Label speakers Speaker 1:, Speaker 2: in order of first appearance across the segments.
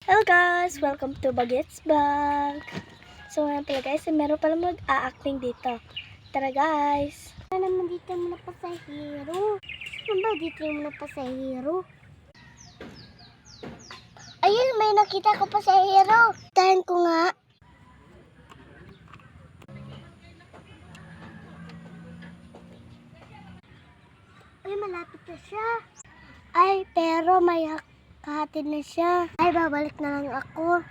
Speaker 1: Hello guys! Welcome to Bagets Vlog! So ngayon pala guys, meron pala mag-a-acting dito. Tara guys!
Speaker 2: Ano naman dito yung mga pasahero? Ano ba dito yung mga pasahero? Ayun, may nakita ko pasahero. Tahan ko nga. Ay, malapit na siya. Ay, pero may kahati na siya. Ay, babalik na lang ako.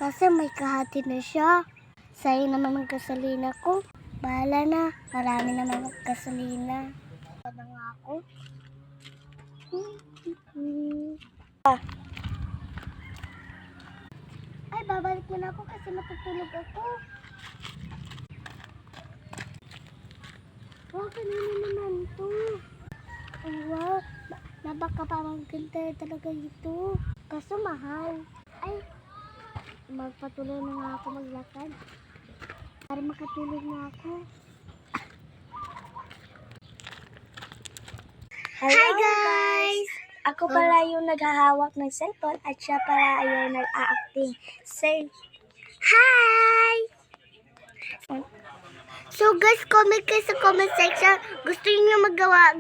Speaker 2: Kasi may kahati na siya. Sayang naman ang gasolina ko. Bahala na. Marami naman ang gasolina. Bahala nga ako. Ay, babalik na ako kasi matutulog ako. Wow, kanina naman to. Oh, wow. Baka parang ganda talaga ito. Kaso mahal. Ay, magpatuloy na nga ako maglakad. Para makatulog na ako.
Speaker 1: Hello
Speaker 2: Hi guys!
Speaker 1: Ako pala yung naghahawak ng cellphone at siya pala yung nag-a-acting. Say
Speaker 2: Hi! So guys, comment kayo sa comment section. Gusto niyo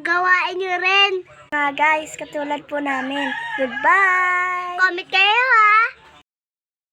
Speaker 2: gawain niyo rin.
Speaker 1: mga guys, katulad po namin. Goodbye!
Speaker 2: Comment kayo ha!